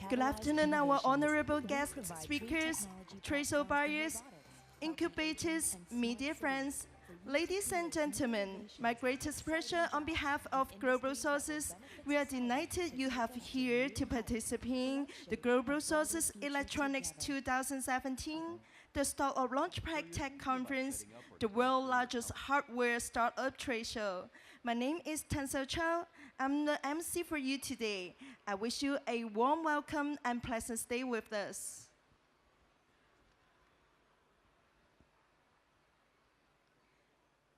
Good afternoon, our honorable guests, speakers, trade show buyers, incubators, media friends. Ladies and gentlemen, my greatest pleasure on behalf of Global Sources, we are delighted you have here to participate in the Global Sources Electronics 2017, the start of Launchpad Tech Conference, the world's largest hardware startup trade show. My name is Tansel Chow. I'm the MC for you today. I wish you a warm welcome and pleasant stay with us.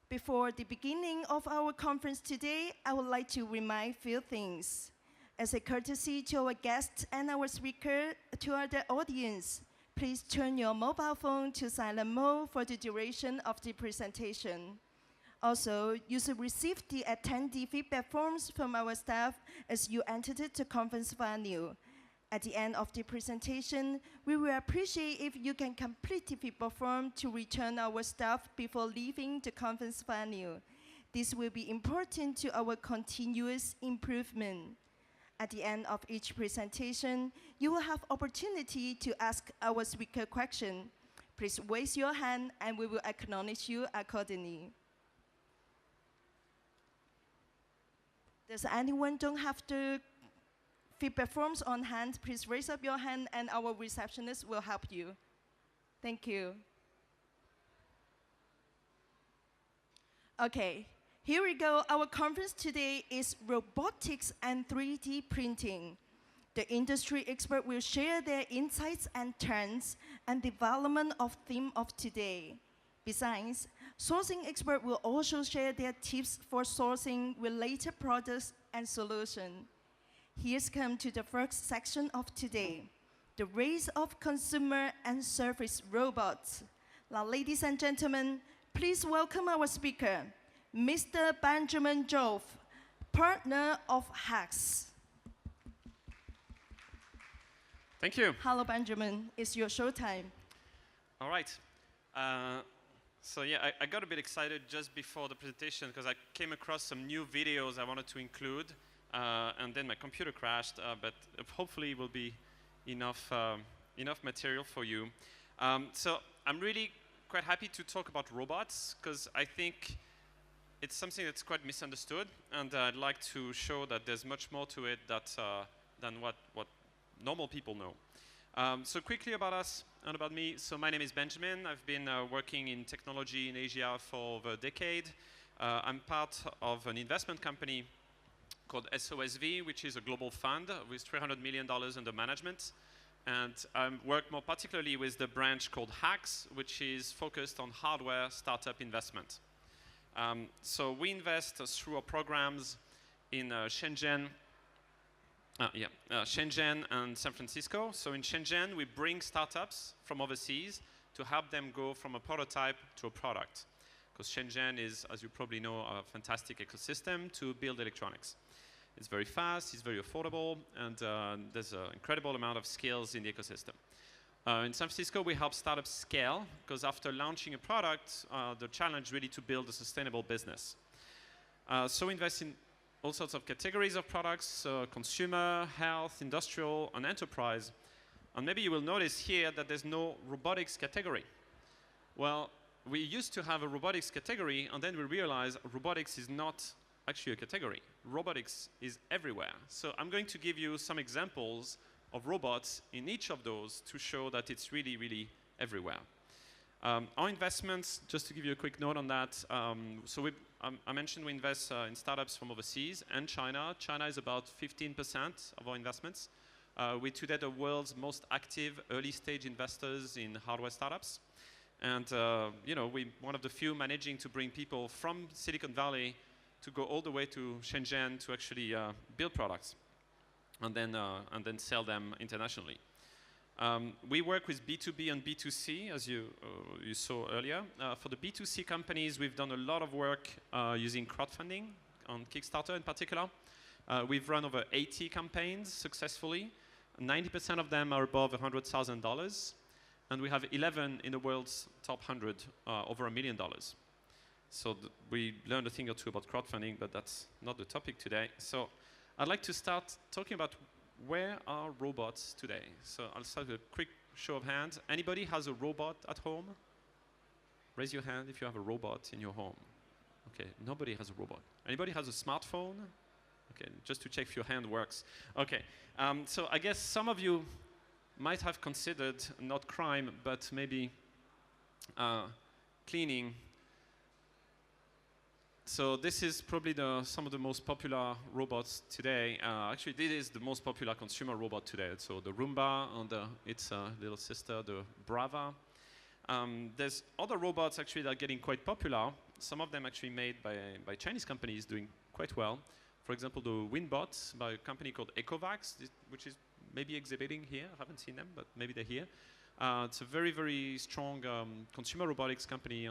Before the beginning of our conference today, I would like to remind a few things. As a courtesy to our guests and our speaker, to our audience, please turn your mobile phone to silent mode for the duration of the presentation. Also, you should receive the attendee feedback forms from our staff as you entered the conference venue. At the end of the presentation, we will appreciate if you can complete the feedback form to return our staff before leaving the conference venue. This will be important to our continuous improvement. At the end of each presentation, you will have opportunity to ask our speaker question. Please raise your hand and we will acknowledge you accordingly. Does anyone don't have the feedback forms on hand? Please raise up your hand and our receptionist will help you. Thank you. Okay, here we go. Our conference today is robotics and 3D printing. The industry expert will share their insights and trends and development of theme of today. Besides, sourcing experts will also share their tips for sourcing related products and solutions. Here's come to the first section of today, the race of consumer and service robots. Now, ladies and gentlemen, please welcome our speaker, Mr. Benjamin Joffe, partner of Hacks. Thank you. Hello, Benjamin. It's your showtime. All right. So yeah, I got a bit excited just before the presentation because I came across some new videos I wanted to include, and then my computer crashed, but hopefully it will be enough material for you. So I'm really quite happy to talk about robots because I think it's something that's quite misunderstood, and I'd like to show that there's much more to it than what normal people know. So quickly about us and about me. So my name is Benjamin. I've been working in technology in Asia for over a decade. I'm part of an investment company called SOSV, which is a global fund with $300 million under management. And I work more particularly with the branch called Hacks, which is focused on hardware startup investment. So we invest through our programs in Shenzhen and San Francisco. So in Shenzhen, we bring startups from overseas to help them go from a prototype to a product. Because Shenzhen is, as you probably know, a fantastic ecosystem to build electronics. It's very fast, it's very affordable, and there's an incredible amount of skills in the ecosystem. In San Francisco, we help startups scale, because after launching a product, the challenge really to build a sustainable business. So we invest in all sorts of categories of products, consumer, health, industrial, and enterprise. And maybe you will notice here that there's no robotics category. Well, we used to have a robotics category, and then we realized robotics is not actually a category. Robotics is everywhere. So I'm going to give you some examples of robots in each of those to show that it's really, really everywhere. Our investments, just to give you a quick note on that, I mentioned we invest in startups from overseas and China. China is about 15% of our investments. We're today the world's most active early-stage investors in hardware startups. And we're one of the few managing to bring people from Silicon Valley to go all the way to Shenzhen to actually build products and then sell them internationally. We work with B2B and B2C, as you saw earlier. For the B2C companies, we've done a lot of work using crowdfunding on Kickstarter in particular. We've run over 80 campaigns successfully. 90% of them are above $100,000. And we have 11 in the world's top 100 over $1 million. So we learned a thing or two about crowdfunding, but that's not the topic today. So I'd like to start talking about where are robots today. So I'll start with a quick show of hands. Anybody has a robot at home? Raise your hand if you have a robot in your home. Okay, nobody has a robot. Anybody has a smartphone? Okay, just to check if your hand works. Okay, so I guess some of you might have considered not crime, but maybe cleaning. So this is probably some of the most popular robots today. Actually, this is the most popular consumer robot today. So the Roomba and its little sister, the Brava. There's other robots actually that are getting quite popular. Some of them actually made by Chinese companies doing quite well. For example, the Winbot by a company called Ecovacs, which is maybe exhibiting here. I haven't seen them, but maybe they're here. It's a very, very strong consumer robotics company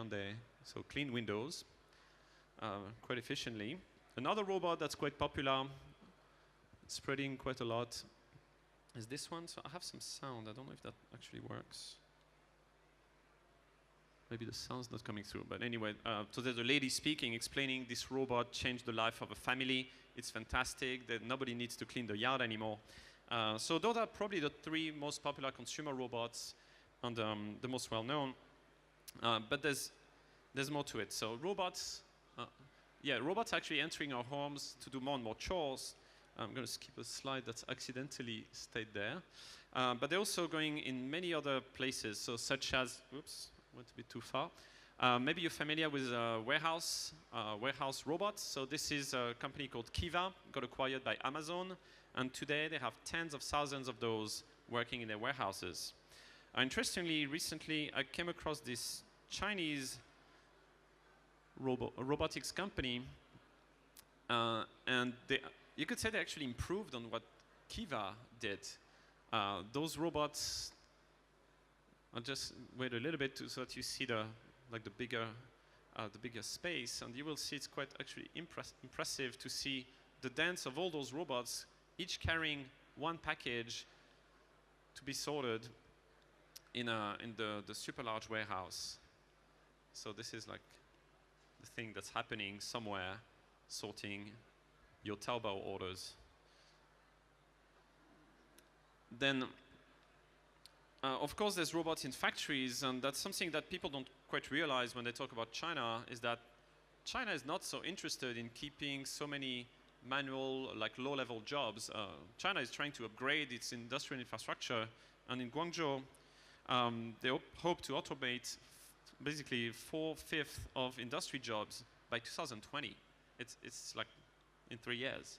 so clean windows quite efficiently. Another robot that's quite popular, spreading quite a lot, is this one. So I have some sound. I don't know if that actually works. Maybe the sound's not coming through, but anyway, so there's a lady speaking, explaining this robot changed the life of a family. It's fantastic that nobody needs to clean the yard anymore. So those are probably the 3 most popular consumer robots and the most well-known. But there's more to it. So robots, robots actually entering our homes to do more and more chores. I'm going to skip a slide that's accidentally stayed there. But they're also going in many other places, so such as, oops, went a bit too far. Maybe you're familiar with warehouse robots. So this is a company called Kiva, got acquired by Amazon. And today they have tens of thousands of those working in their warehouses. Interestingly, recently I came across this Chinese robotics company. And you could say they actually improved on what Kiva did. Those robots, I'll just wait a little bit so that you see the bigger space, and you will see it's quite actually impressive to see the dance of all those robots, each carrying one package to be sorted in the super large warehouse. So this is like the thing that's happening somewhere, sorting your Taobao orders. Then of course, there's robots in factories, and that's something that people don't quite realize when they talk about China, is that China is not so interested in keeping so many manual, low-level jobs. China is trying to upgrade its industrial infrastructure, and in Guangzhou, they hope to automate basically 4/5 of industry jobs by 2020. It's like in 3 years.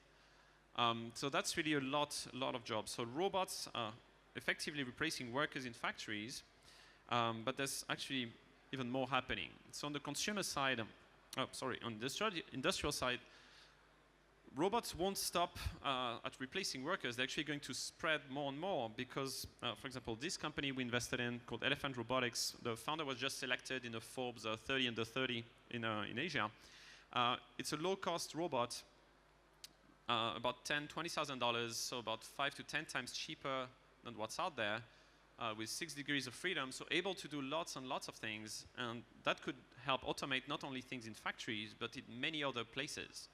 So that's really a lot of jobs. So robots are effectively replacing workers in factories, but there's actually even more happening. So on the consumer side, on the industrial side, robots won't stop at replacing workers. They're actually going to spread more and more because, for example, this company we invested in called Elephant Robotics, the founder was just selected in the Forbes 30 under 30 in Asia. It's a low-cost robot, about $20,000, so about 5 to 10 times cheaper than what's out there, with 6 degrees of freedom, so able to do lots and lots of things, and that could help automate not only things in factories, but in many other places.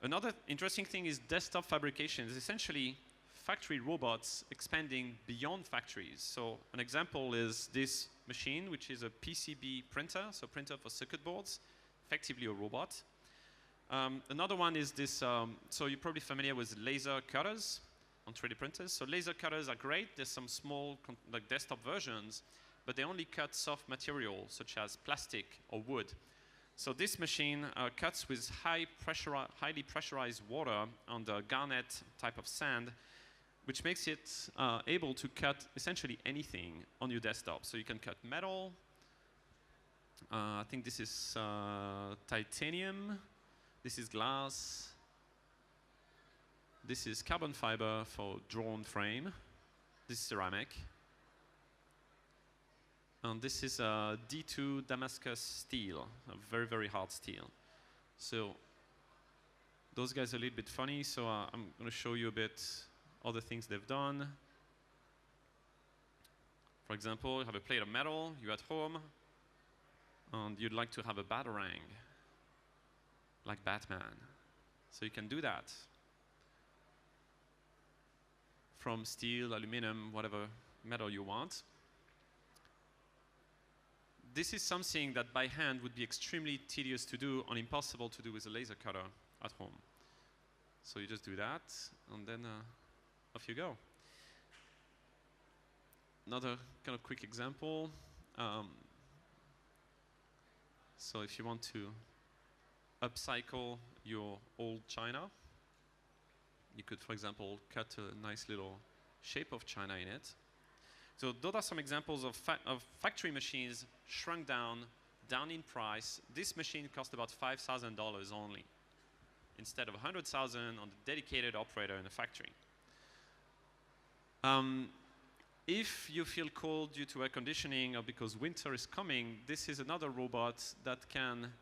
Another interesting thing is desktop fabrication. It's essentially factory robots expanding beyond factories. So an example is this machine, which is a PCB printer, so printer for circuit boards, effectively a robot. Another one is this, so you're probably familiar with laser cutters on 3D printers. So laser cutters are great. There's some small desktop versions, but they only cut soft material such as plastic or wood. So this machine cuts with highly pressurized water on the garnet type of sand, which makes it able to cut essentially anything on your desktop. So you can cut metal. I think this is titanium. This is glass. This is carbon fiber for drone frame. This is ceramic. And this is D2 Damascus steel, a very, very hard steel. So those guys are a little bit funny, so I'm going to show you a bit other things they've done. For example, you have a plate of metal, you're at home, and you'd like to have a batarang, like Batman. So you can do that. from steel, aluminum, whatever metal you want. This is something that by hand would be extremely tedious to do and impossible to do with a laser cutter at home. So you just do that, and then off you go. Another kind of quick example. So if you want to upcycle your old china, you could, for example, cut a nice little shape of china in it. So those are some examples of factory machines shrunk down in price. This machine cost about $5,000 only, instead of $100,000 on the dedicated operator in the factory. If you feel cold due to air conditioning or because winter is coming, this is another robot that can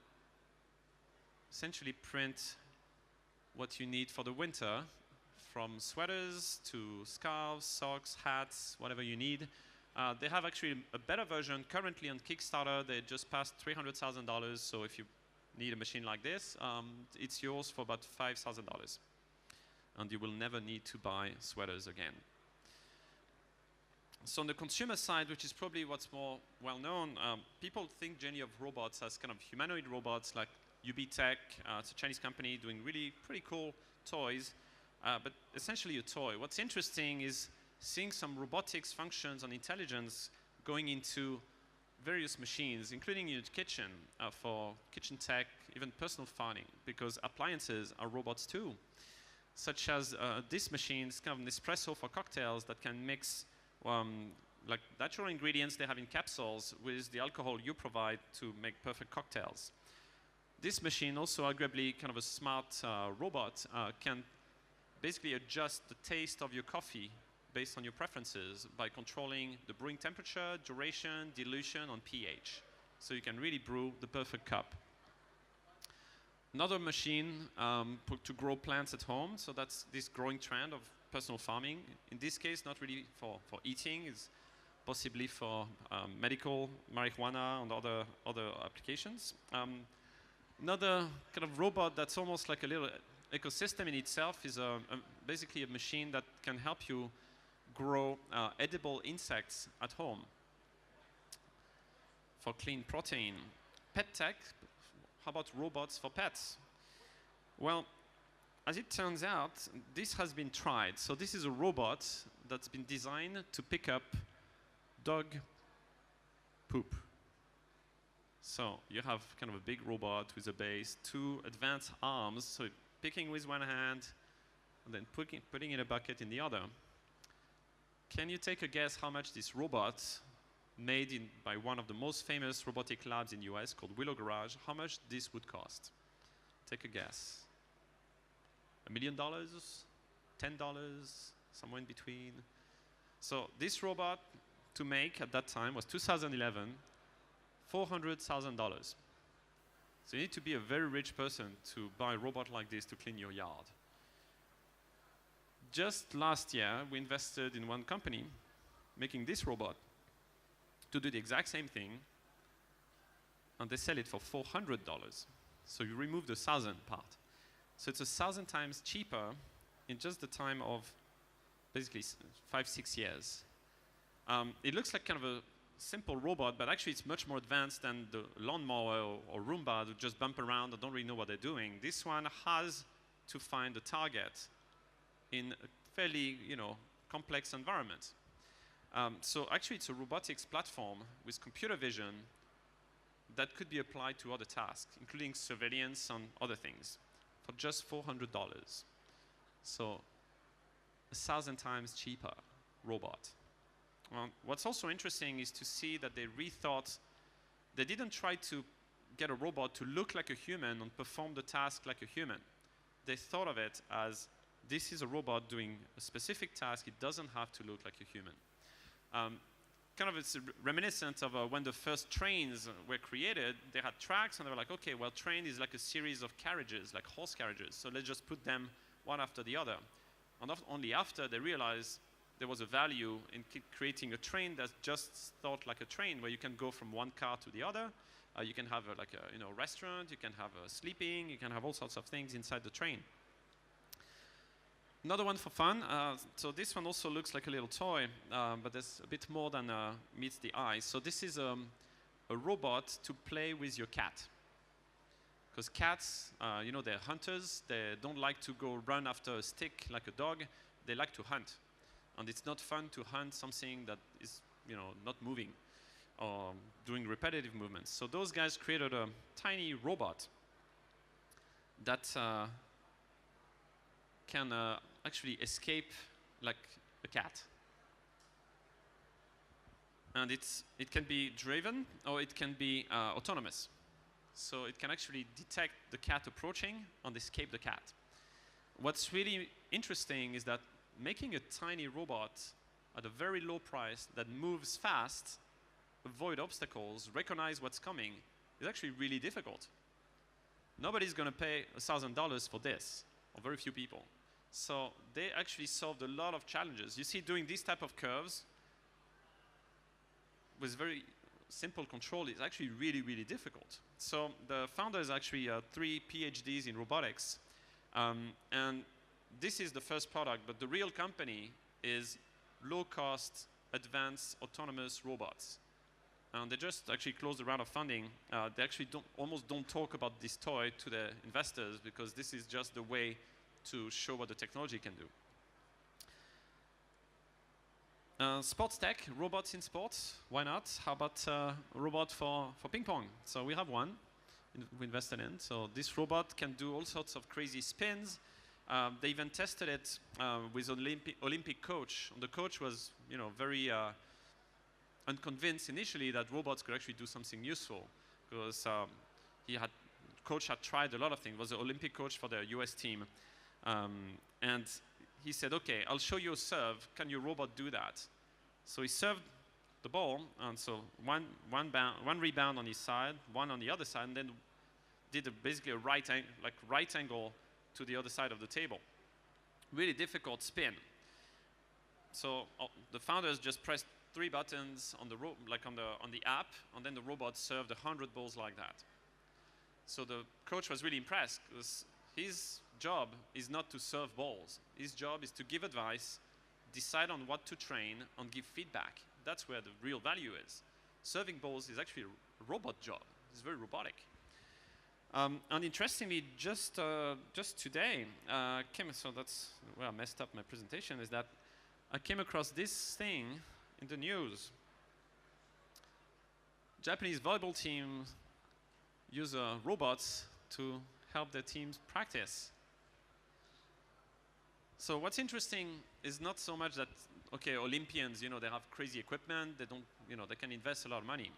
essentially print what you need for the winter, from sweaters to scarves, socks, hats, whatever you need. They have actually a better version currently on Kickstarter. They just passed $300,000, so if you need a machine like this, it's yours for about $5,000. And you will never need to buy sweaters again. So on the consumer side, which is probably what's more well known, people think generally of robots as kind of humanoid robots like UB Tech. It's a Chinese company doing really pretty cool toys, but essentially a toy. What's interesting is seeing some robotics functions and intelligence going into various machines, including in the kitchen for kitchen tech, even personal farming, because appliances are robots too, such as this machine. It's kind of an espresso for cocktails that can mix like natural ingredients they have in capsules with the alcohol you provide to make perfect cocktails. This machine, also arguably kind of a smart robot, can basically adjust the taste of your coffee based on your preferences by controlling the brewing temperature, duration, dilution, and pH. So you can really brew the perfect cup. Another machine to grow plants at home. So that's this growing trend of personal farming. In this case, not really for eating. It's possibly for medical marijuana and other applications. Another kind of robot that's almost like a little ecosystem in itself is basically a machine that can help you grow edible insects at home for clean protein. Pet tech, how about robots for pets? Well, as it turns out, this has been tried. So this is a robot that's been designed to pick up dog poop. So you have kind of a big robot with a base, two advanced arms, so picking with one hand and then putting in a bucket in the other. Can you take a guess how much this robot, made by one of the most famous robotic labs in the US called Willow Garage, how much this would cost? Take a guess. $1 million? $10? Somewhere in between? So this robot to make at that time was 2011, $400,000. So you need to be a very rich person to buy a robot like this to clean your yard. Just last year, we invested in one company making this robot to do the exact same thing, and they sell it for $400. So you remove the 1,000 part. So it's 1,000 times cheaper in just the time of basically 5-6 years. It looks like kind of a simple robot, but actually it's much more advanced than the lawnmower or Roomba that just bump around and don't really know what they're doing. This one has to find the target in a fairly, complex environment. So actually it's a robotics platform with computer vision that could be applied to other tasks, including surveillance and other things, for just $400. So 1,000 times cheaper robot. What's also interesting is to see that they rethought, they didn't try to get a robot to look like a human and perform the task like a human. They thought of it as, this is a robot doing a specific task, it doesn't have to look like a human. Kind of it's reminiscent of when the first trains were created. They had tracks and they were like, okay, well, train is like a series of carriages, like horse carriages, so let's just put them one after the other. And only after they realized there was a value in creating a train that's just thought like a train, where you can go from one car to the other. You can have a restaurant, you can have sleeping, you can have all sorts of things inside the train. Another one for fun. So this one also looks like a little toy, but there's a bit more than meets the eye. So this is a robot to play with your cat. Because cats, you know, they're hunters. They don't like to go run after a stick like a dog. They like to hunt. And it's not fun to hunt something that is, you know, not moving or doing repetitive movements. So those guys created a tiny robot that can actually escape like a cat. And it can be driven or it can be autonomous. So it can actually detect the cat approaching and escape the cat. What's really interesting is that making a tiny robot at a very low price that moves fast, avoid obstacles, recognize what's coming, is actually really difficult. Nobody's going to pay $1,000 for this, or very few people. So they actually solved a lot of challenges. You see, doing these type of curves with very simple control is actually really, really difficult. So the founders actually 3 PhDs in robotics. And this is the first product, but the real company is low-cost, advanced, autonomous robots. And they just actually closed a round of funding. They actually almost don't talk about this toy to the investors because this is just the way to show what the technology can do. Sports tech, robots in sports, why not? How about a robot for ping pong? So we have one we invested in. So this robot can do all sorts of crazy spins. They even tested it with Olympic coach. And the coach was, you know, very unconvinced initially that robots could actually do something useful because coach had tried a lot of things. He was the Olympic coach for the US team. And he said, okay, I'll show you a serve. Can your robot do that? So he served the ball, and so one rebound on his side, one on the other side, and then did basically a right angle to the other side of the table. Really difficult spin. So the founders just pressed 3 buttons on the on the app, and then the robot served 100 balls like that. So the coach was really impressed because his job is not to serve balls. His job is to give advice, decide on what to train, and give feedback. That's where the real value is. Serving balls is actually a robot job. It's very robotic. And interestingly, just today, so that's where I messed up my presentation, is that I came across this thing in the news. Japanese volleyball team use robots to help their teams practice. So what's interesting is not so much that, okay, Olympians, you know, they have crazy equipment, they don't, you know, they can invest a lot of money.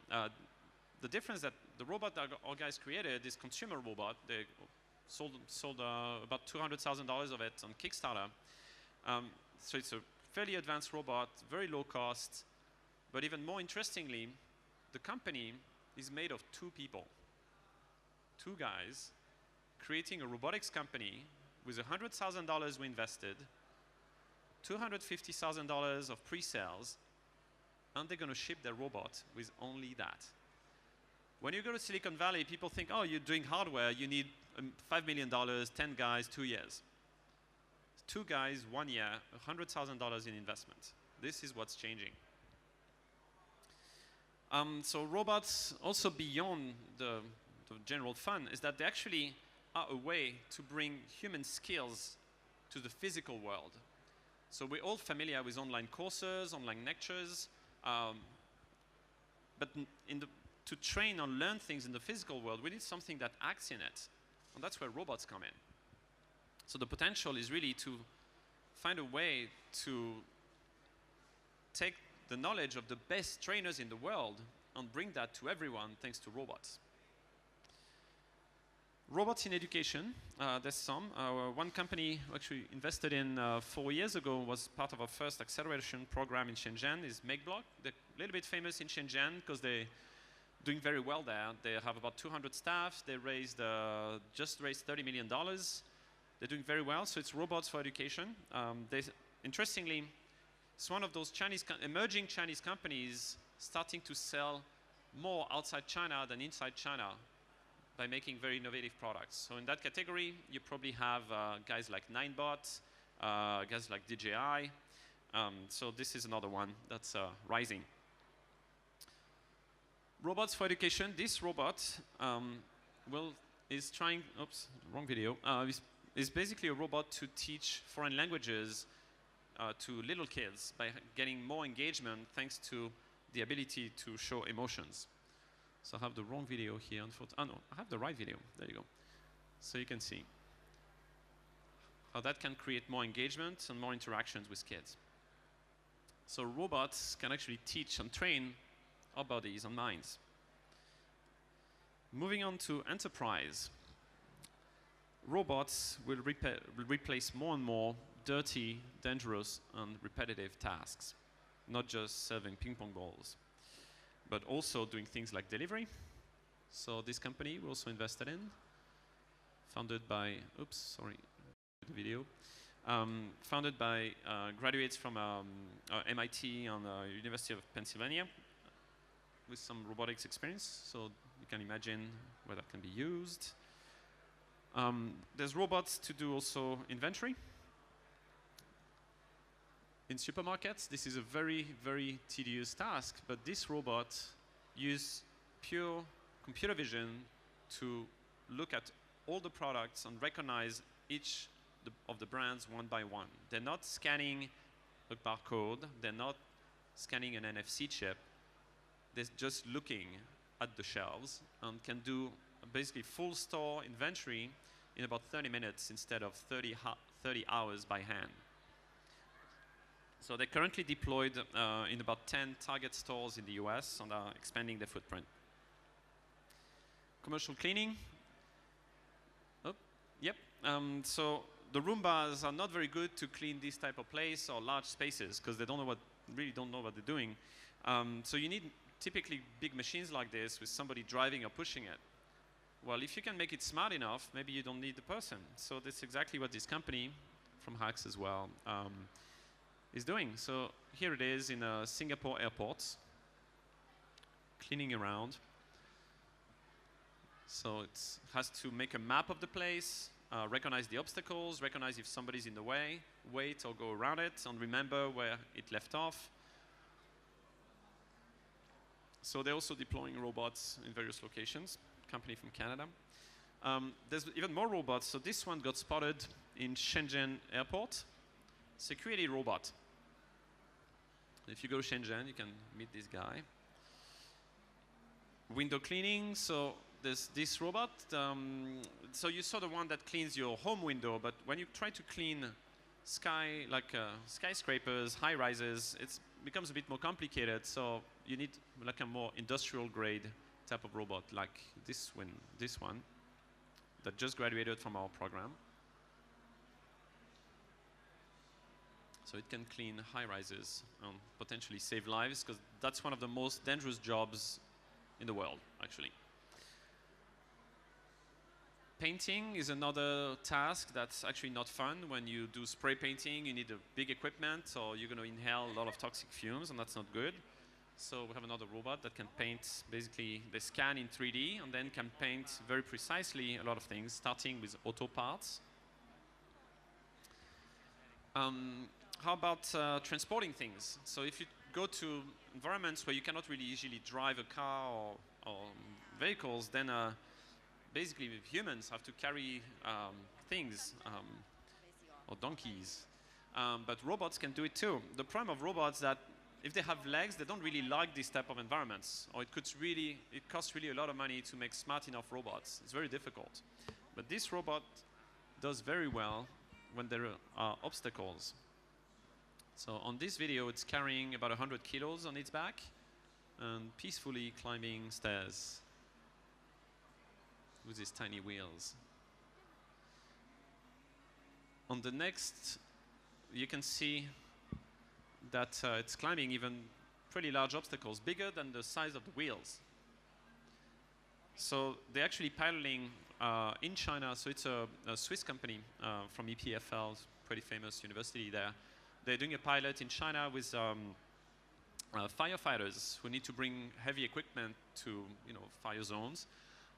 The difference that the robot that our guys created, this consumer robot, they sold about $200,000 of it on Kickstarter. So it's a fairly advanced robot, very low cost, but even more interestingly, the company is made of 2 people. 2 guys creating a robotics company with $100,000 we invested, $250,000 of pre-sales, and they're going to ship their robot with only that. When you go to Silicon Valley, people think, oh, you're doing hardware, you need $5 million, 10 guys, 2 years. 2 guys, 1 year, $100,000 in investment. This is what's changing. So robots, also beyond the general fun, is that they actually are a way to bring human skills to the physical world. So we're all familiar with online courses, online lectures, but to train or learn things in the physical world, we need something that acts in it. And that's where robots come in. So the potential is really to find a way to take the knowledge of the best trainers in the world and bring that to everyone thanks to robots. Robots in education, there's some. One company actually invested in 4 years ago was part of our first acceleration program in Shenzhen is MakeBlock. They're a little bit famous in Shenzhen because they're doing very well there. They have about 200 staff. They just raised $30 million. They're doing very well, so it's robots for education. Interestingly, it's one of those emerging Chinese companies starting to sell more outside China than inside China by making very innovative products. So in that category, you probably have guys like Ninebot, guys like DJI. So this is another one that's rising. Robots for education. This robot is trying, oops, wrong video, is basically a robot to teach foreign languages to little kids by getting more engagement thanks to the ability to show emotions. So I have the wrong video here. Oh no, I have the right video. There you go. So you can see how that can create more engagement and more interactions with kids. So robots can actually teach and train our bodies and minds. Moving on to enterprise. Robots will replace more and more dirty, dangerous, and repetitive tasks. Not just serving ping pong balls, but also doing things like delivery. So this company we also invested in, founded by, oops, sorry, the video. Founded by graduates from MIT and University of Pennsylvania with some robotics experience. So you can imagine where that can be used. There's robots to do also inventory. In supermarkets, this is a very, very tedious task, but this robot uses pure computer vision to look at all the products and recognize each of the brands one by one. They're not scanning a barcode, they're not scanning an NFC chip, they're just looking at the shelves and can do basically full store inventory in about 30 minutes instead of 30 hours by hand. So they're currently deployed in about 10 Target stores in the US and are expanding their footprint. Commercial cleaning. Oh, yep. So the Roombas are not very good to clean this type of place or large spaces because they really don't know what they're doing. So you need typically big machines like this with somebody driving or pushing it. Well, if you can make it smart enough, maybe you don't need the person. So that's exactly what this company from Hacks as well is doing. So here it is in Singapore airport, cleaning around. So it has to make a map of the place, recognize the obstacles, recognize if somebody's in the way, wait or go around it, and remember where it left off. So they're also deploying robots in various locations, company from Canada. There's even more robots. So this one got spotted in Shenzhen airport, security robot. If you go to Shenzhen, you can meet this guy. Window cleaning, so there's this robot. So you saw the one that cleans your home window, but when you try to clean skyscrapers, high rises, it becomes a bit more complicated. So you need like a more industrial grade type of robot, like this one that just graduated from our program. So it can clean high rises and potentially save lives, because that's one of the most dangerous jobs in the world, actually. Painting is another task that's actually not fun. When you do spray painting, you need a big equipment, or you're going to inhale a lot of toxic fumes, and that's not good. So we have another robot that can paint, basically, they scan in 3D and then can paint very precisely a lot of things, starting with auto parts. How about transporting things? So if you go to environments where you cannot really easily drive a car or vehicles, then basically humans have to carry things or donkeys. But robots can do it too. The problem of robots is that if they have legs, they don't really like this type of environments, or it costs really a lot of money to make smart enough robots. It's very difficult. But this robot does very well when there are obstacles. So on this video, it's carrying about 100 kilos on its back and peacefully climbing stairs with these tiny wheels. On the next, you can see that it's climbing even pretty large obstacles, bigger than the size of the wheels. So they're actually piloting in China. So it's a Swiss company from EPFL, pretty famous university there. They're doing a pilot in China with firefighters who need to bring heavy equipment to fire zones.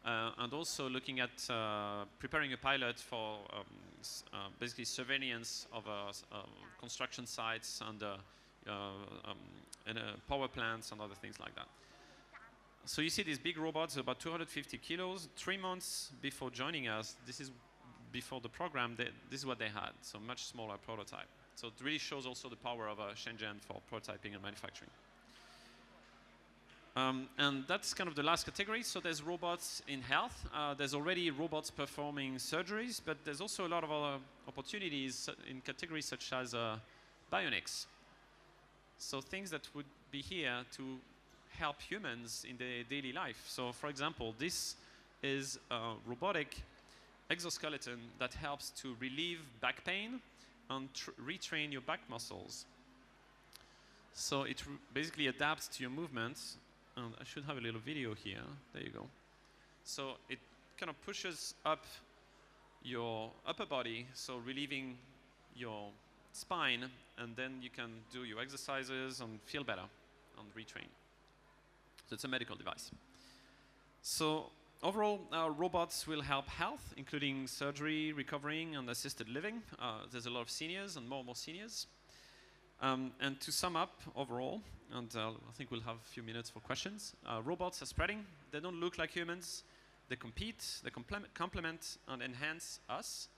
and also looking at preparing a pilot for basically surveillance of construction sites and power plants and other things like that. So you see these big robots, about 250 kilos. 3 months before joining us, this is before the program, this is what they had, so much smaller prototype. So it really shows also the power of Shenzhen for prototyping and manufacturing. And that's kind of the last category. So there's robots in health. There's already robots performing surgeries, but there's also a lot of other opportunities in categories such as bionics. So things that would be here to help humans in their daily life. So for example, this is a robotic exoskeleton that helps to relieve back pain and retrain your back muscles. So it basically adapts to your movements. And I should have a little video here. There you go. So it kind of pushes up your upper body, so relieving your spine, and then you can do your exercises and feel better and retrain. So it's a medical device. So overall, robots will help health, including surgery, recovering, and assisted living. There's a lot of seniors and more seniors. And to sum up overall, and I think we'll have a few minutes for questions, robots are spreading. They don't look like humans. They compete, they complement and enhance us,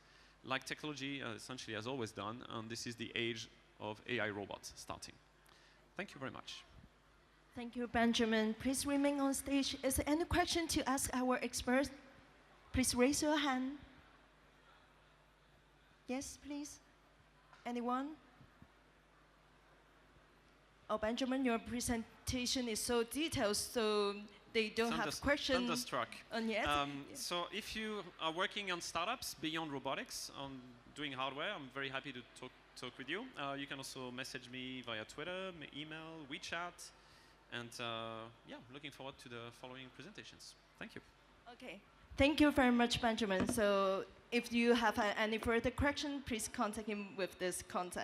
like technology essentially has always done. And this is the age of AI robots starting. Thank you very much. Thank you, Benjamin. Please remain on stage. Is there any question to ask our experts? Please raise your hand. Yes, please. Anyone? Oh, Benjamin, your presentation is so detailed, so they don't have questions. Thunderstruck. Yet. So if you are working on startups beyond robotics, on doing hardware, I'm very happy to talk with you. You can also message me via Twitter, email, WeChat, and yeah, looking forward to the following presentations. Thank you. Okay. Thank you very much, Benjamin. So if you have any further question, please contact him with this contact.